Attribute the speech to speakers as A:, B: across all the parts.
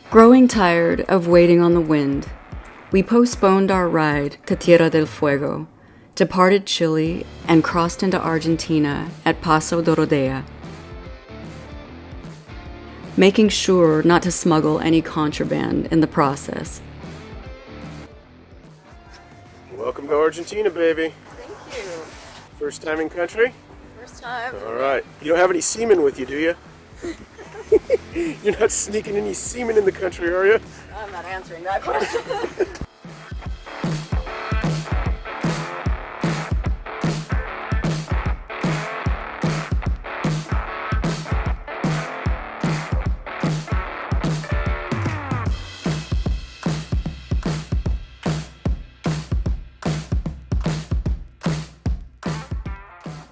A: Growing tired of waiting on the wind, we postponed our ride to Tierra del Fuego, departed Chile, and crossed into Argentina at Paso de Rodea, making sure not to smuggle any contraband in the process.
B: Welcome to Argentina, baby.
C: Thank you.
B: First time in country?
C: First time.
B: All right. You don't have any semen with you, do you? You're not sneaking any semen in the country, are you?
C: I'm not answering that question.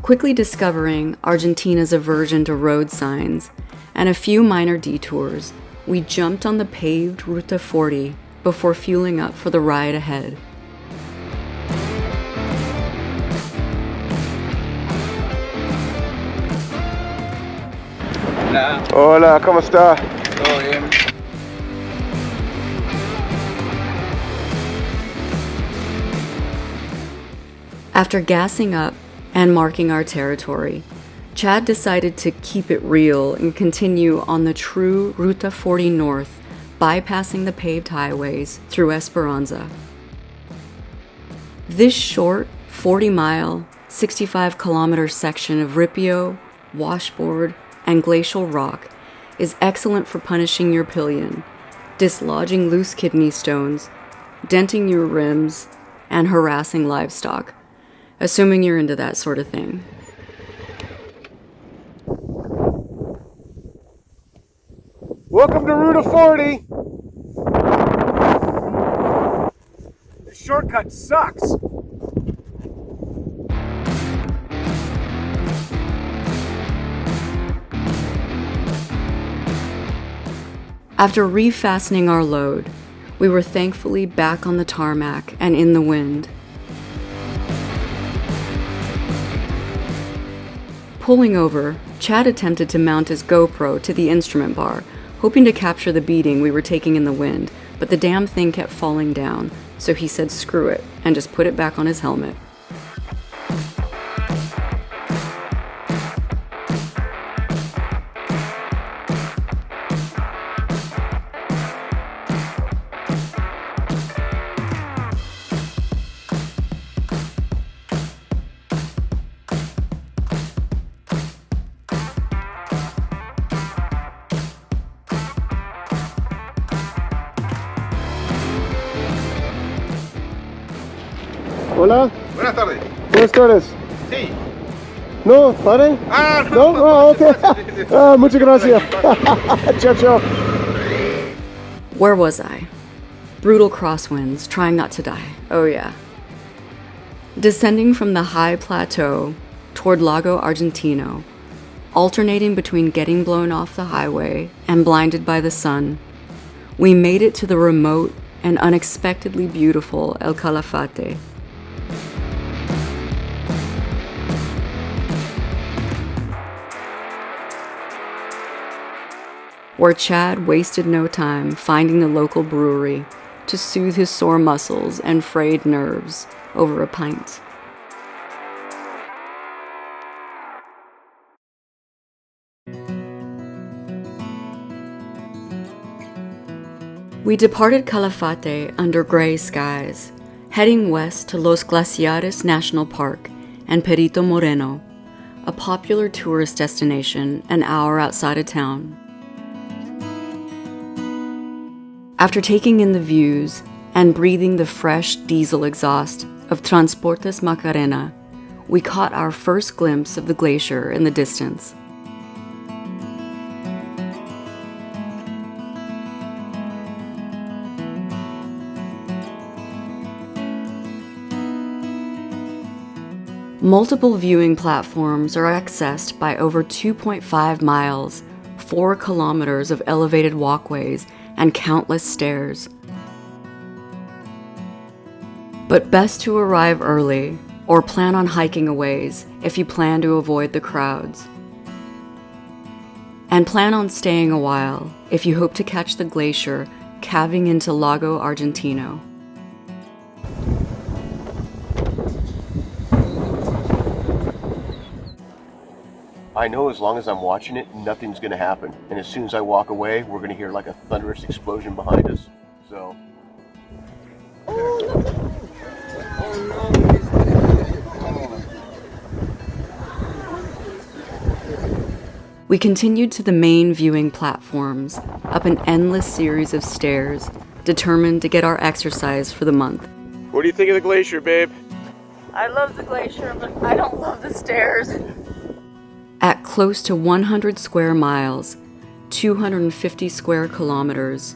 A: Quickly discovering Argentina's aversion to road signs and a few minor detours, we jumped on the paved Ruta 40 before fueling up for the ride ahead.
D: Hola.
B: Hola, ¿cómo está?
D: Todo bien.
A: After gassing up and marking our territory, Chad decided to keep it real and continue on the true Ruta 40 North, bypassing the paved highways through Esperanza. This short 40-mile, 65-kilometer section of ripio, washboard, and glacial rock is excellent for punishing your pillion, dislodging loose kidney stones, denting your rims, and harassing livestock, assuming you're into that sort of thing.
B: Welcome to Ruta 40. This shortcut sucks.
A: After refastening our load, we were thankfully back on the tarmac and in the wind. Pulling over, Chad attempted to mount his GoPro to the instrument bar, hoping to capture the beating we were taking in the wind, but the damn thing kept falling down, so he said screw it and just put it back on his helmet.
B: Hola.
D: Buenas tardes.
B: Buenas tardes.
D: Sí.
B: No, pare.
D: Ah,
B: No, oh, okay. Muchas gracias. Ciao, ciao.
A: Where was I? Brutal crosswinds, trying not to die. Oh yeah. Descending from the high plateau toward Lago Argentino, alternating between getting blown off the highway and blinded by the sun, we made it to the remote and unexpectedly beautiful El Calafate. Where Chad wasted no time finding the local brewery to soothe his sore muscles and frayed nerves over a pint. We departed Calafate under gray skies, heading west to Los Glaciares National Park and Perito Moreno, a popular tourist destination an hour outside of town. After taking in the views and breathing the fresh diesel exhaust of Transportes Macarena, we caught our first glimpse of the glacier in the distance. Multiple viewing platforms are accessed by over 2.5 miles, 4 kilometers of elevated walkways, and countless stairs. But best to arrive early or plan on hiking a ways if you plan to avoid the crowds. and plan on staying a while if you hope to catch the glacier calving into Lago Argentino.
B: I know as long as I'm watching it, nothing's gonna happen. And as soon as I walk away, we're gonna hear like a thunderous explosion behind us. So.
A: We continued to the main viewing platforms, up an endless series of stairs, determined to get our exercise for the month.
B: What do you think of the glacier, babe?
C: I love the glacier, but I don't love the stairs.
A: At close to 100 square miles, 250 square kilometers,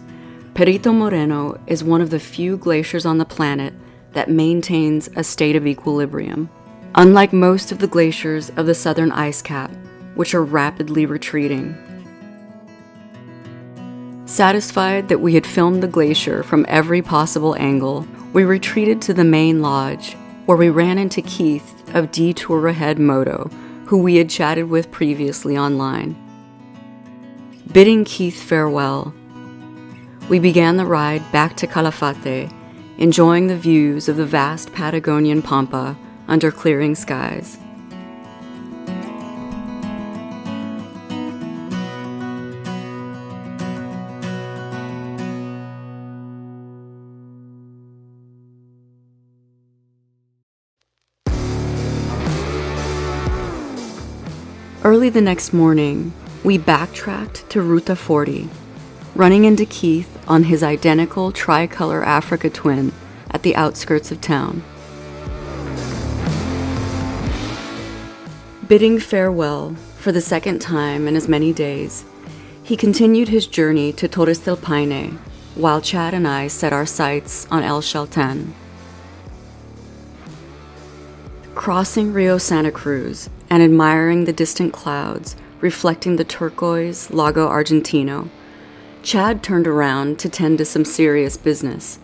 A: Perito Moreno is one of the few glaciers on the planet that maintains a state of equilibrium. Unlike most of the glaciers of the southern ice cap, which are rapidly retreating. Satisfied that we had filmed the glacier from every possible angle, we retreated to the main lodge, where we ran into Keith of Detour Ahead Moto, who we had chatted with previously online. Bidding Keith farewell, we began the ride back to Calafte, enjoying the views of the vast Patagonian pampa under clearing skies. Early the next morning, we backtracked to Ruta 40, running into Keith on his identical tricolor Africa twin at the outskirts of town. Bidding farewell for the second time in as many days, he continued his journey to Torres del Paine, while Chad and I set our sights on El Chaltén. Crossing Rio Santa Cruz and admiring the distant clouds reflecting the turquoise Lago Argentino, Chad turned around to tend to some serious business.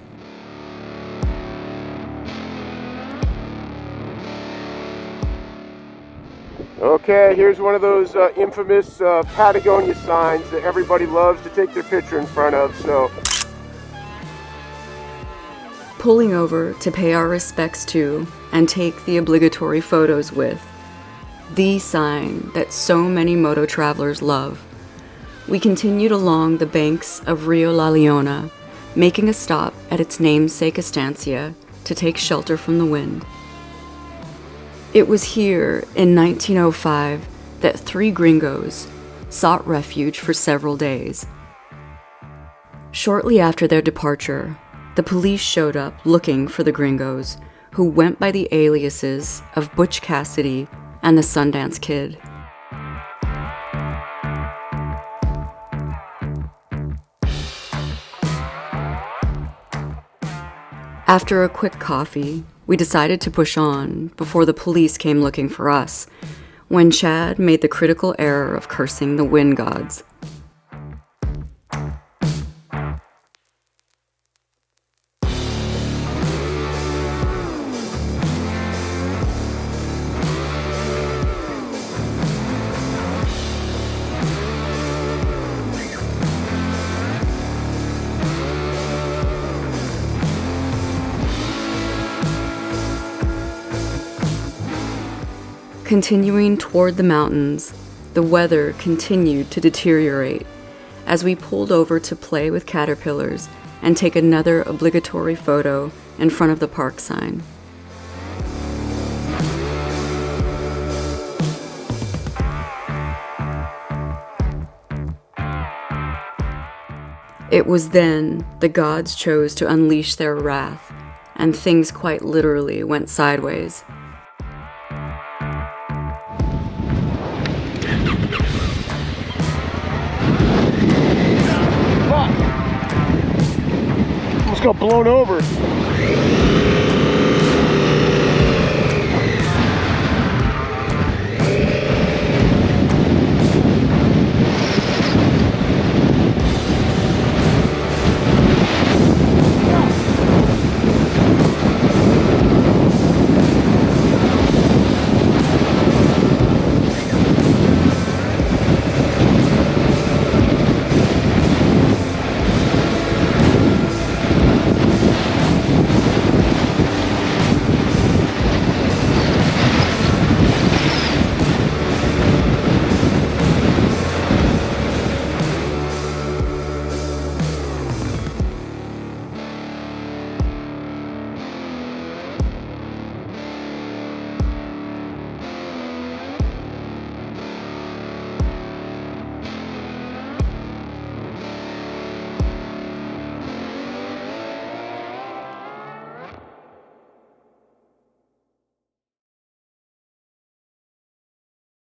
B: Okay, here's one of those infamous Patagonia signs that everybody loves to take their picture in front of, so.
A: Pulling over to pay our respects to and take the obligatory photos with, the sign that so many moto travelers love, we continued along the banks of Rio La Leona, making a stop at its namesake estancia to take shelter from the wind. It was here in 1905 that 3 gringos sought refuge for several days. Shortly after their departure, the police showed up looking for the gringos, who went by the aliases of Butch Cassidy and the Sundance Kid. After a quick coffee, we decided to push on before the police came looking for us, when Chad made the critical error of cursing the wind gods. Continuing toward the mountains, the weather continued to deteriorate as we pulled over to play with caterpillars and take another obligatory photo in front of the park sign. It was then the gods chose to unleash their wrath, and things quite literally went sideways.
B: Almost got blown over.